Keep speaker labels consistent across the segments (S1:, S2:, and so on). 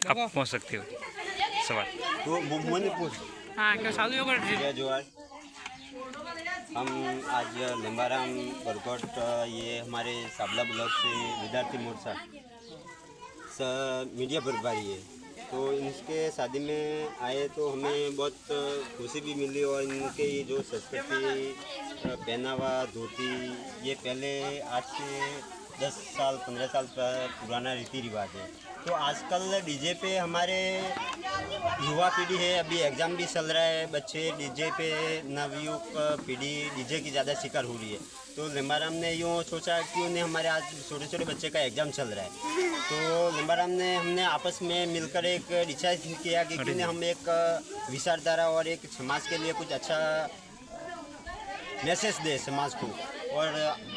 S1: आप पहुंच सकते हो सवाल।
S2: तो मैंने पूछ
S1: हाँ क्या चालू होगा
S2: जय जोहार। हम आज लिम्बाराम बरकोट ये हमारे साबला ब्लॉक से विद्यार्थी मोर्चा मीडिया प्रभारी है, तो इनके शादी में आए तो हमें बहुत खुशी भी मिली। और इनके ये जो संस्कृति पहनावा धोती ये पहले आज से 10 साल 15 साल पुराना रीति रिवाज है। तो आजकल डीजे पे हमारे युवा पीढ़ी है, अभी एग्ज़ाम भी चल रहा है, बच्चे डीजे पे नवयुवक पीढ़ी डीजे की ज़्यादा शिकार हो रही है। तो लिम्बाराम ने यूँ सोचा क्यों नहीं, हमारे आज छोटे छोटे बच्चे का एग्ज़ाम चल रहा है, तो लिम्बाराम ने हमने आपस में मिलकर एक डिसाइड किया कि क्यों नहीं हम एक विचारधारा और एक समाज के लिए कुछ अच्छा मैसेज दे समाज को, और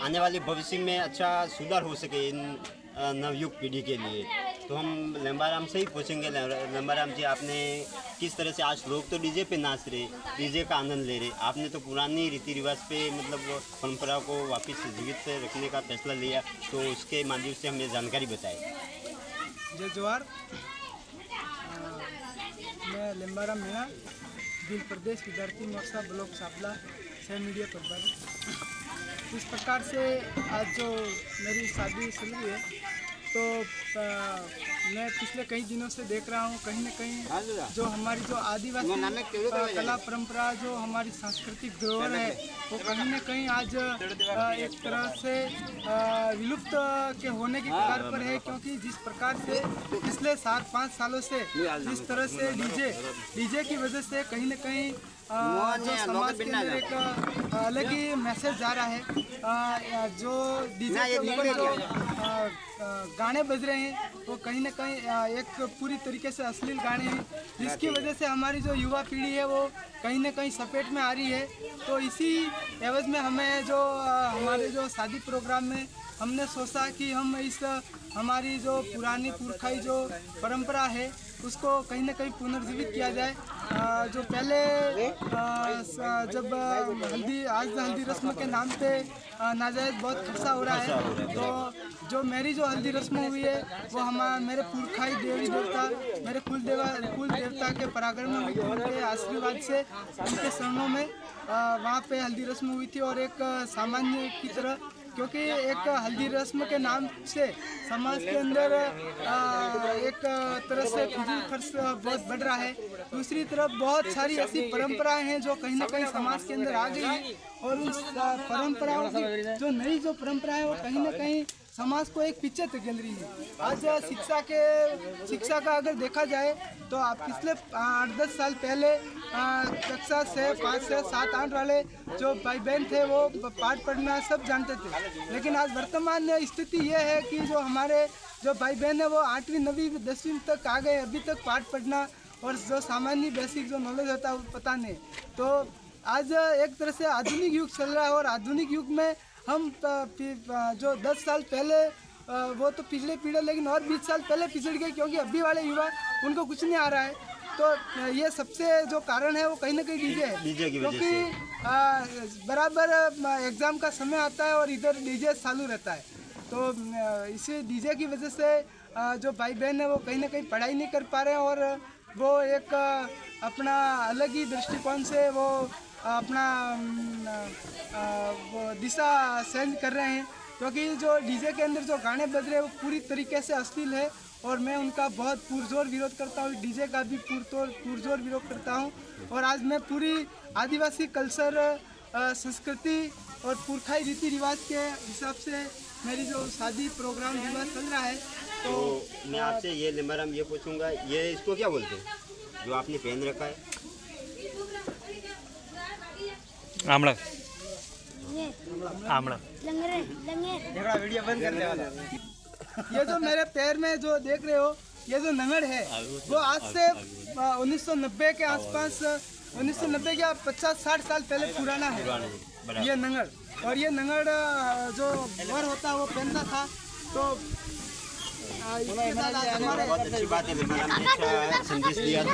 S2: आने वाले भविष्य में अच्छा सुधार हो सके इन नवयुवक पीढ़ी के लिए। तो हम लिम्बाराम से ही पूछेंगे, लिम्बाराम जी आपने किस तरह से, आज लोग तो डीजे पे नाच रहे, डीजे का आनंद ले रहे, आपने तो पुरानी रीति रिवाज पे मतलब परंपरा को वापस जीवित रखने का फैसला लिया, तो उसके माध्यम से हमें जानकारी बताएं।
S3: जय जोहार। मैं लिम्बाराम मीणा, भील प्रदेश विद्यार्थी मोर्चा ब्लॉक साबला से मीडिया प्रभारी। इस प्रकार से आज जो मेरी शादी चल रही है, तो मैं पिछले कई दिनों से देख रहा हूँ कहीं न कहीं जो हमारी जो आदिवासी कला परंपरा, जो हमारी सांस्कृतिक धरोहर है, वो कहीं न कहीं आज एक तरह से विलुप्त के होने की कगार पर है। क्योंकि जिस प्रकार से पिछले 7-5 सालों से जिस तरह से डीजे की वजह से कहीं न कहीं जो समाज के अंदर एक अलग ही मैसेज जा रहा है। जो डीजे के ऊपर जो गाने बज रहे हैं वो कहीं ना कहीं एक पूरी तरीके से अश्लील गाने हैं, जिसकी वजह से हमारी जो युवा पीढ़ी है वो कहीं ना कहीं सपेट में आ रही है। तो इसी एवज में हमें जो हमारे जो शादी प्रोग्राम में हमने सोचा कि हम इस हमारी जो पुरानी पुरखाई जो परंपरा है उसको कहीं ना कहीं पुनर्जीवित किया जाए। जो पहले जब हल्दी रस्म के नाम पे नाजायज़ बहुत खर्चा हो रहा है, तो जो मेरी जो हल्दी रस्म हुई है वो मेरे पुरखाई देवी देवता, मेरे कुल देवता के पराक्रम में हुई थी, उनके आशीर्वाद से उनके शरणों में वहाँ पे हल्दी रस्म हुई थी। और एक सामान्य की तरह, क्योंकि एक हल्दी रस्म के नाम से समाज के अंदर एक तरह से फिजूल खर्च बहुत बढ़ रहा है। दूसरी तरफ बहुत सारी ऐसी परंपराएं हैं जो कहीं ना कहीं समाज के अंदर आ गई हैं, और उन परंपराओं की जो नई जो परंपरा है वो कहीं ना कहीं समाज को एक पीछे धकेल रही है। आज शिक्षा का अगर देखा जाए तो आप पिछले 8-10 साल पहले कक्षा से 5 से 7-8 वाले जो भाई बहन थे वो पाठ पढ़ना सब जानते थे, लेकिन आज वर्तमान स्थिति ये है कि जो हमारे जो भाई बहन है वो 8वीं 9वीं 10वीं तक आ गए, अभी तक पाठ पढ़ना और जो सामान्य बेसिक जो नॉलेज होता है वो पता नहीं। तो आज एक तरह से आधुनिक युग चल रहा है, और आधुनिक युग में हम जो 10 साल पहले वो तो पिछले पीढ़ी, लेकिन और 20 साल पहले पिछड़ गए, क्योंकि अभी वाले युवा उनको कुछ नहीं आ रहा है। तो ये सबसे जो कारण है वो कहीं ना कहीं डीजे है, क्योंकि बराबर एग्ज़ाम का समय आता है और इधर डीजे चालू रहता है। तो इसी डीजे की वजह से जो भाई बहन है वो कहीं ना कहीं पढ़ाई नहीं कर पा रहे हैं, और वो एक अपना अलग ही दृष्टिकोण से वो अपना वो दिशा चेंज कर रहे हैं। क्योंकि जो डीजे के अंदर जो गाने बज रहे हैं वो पूरी तरीके से अश्लील है, और मैं उनका बहुत पुरजोर विरोध करता हूँ, डीजे का भी पुरजोर विरोध करता हूँ। और आज मैं पूरी आदिवासी कल्चर, संस्कृति और पुरखाई रीति रिवाज के हिसाब से मेरी जो शादी प्रोग्राम विवाह चल रहा है,
S2: तो मैं आपसे ये लिम्बाराम ये पूछूंगा, ये इसको क्या बोलते हैं जो आपने पहन रखा है?
S1: आमला आमला
S3: वीडियो बंद करने वाला। ये जो मेरे पैर में जो देख रहे हो, ये जो नंगड़ है वो आज से 1990 के आसपास, 1990 या 50-60 साल पहले पुराना है ये नंगड़। और ये नंगड़ जो वर होता है वो पहनता था। तो
S2: बहुत अच्छी बात है, संदेश दिया तो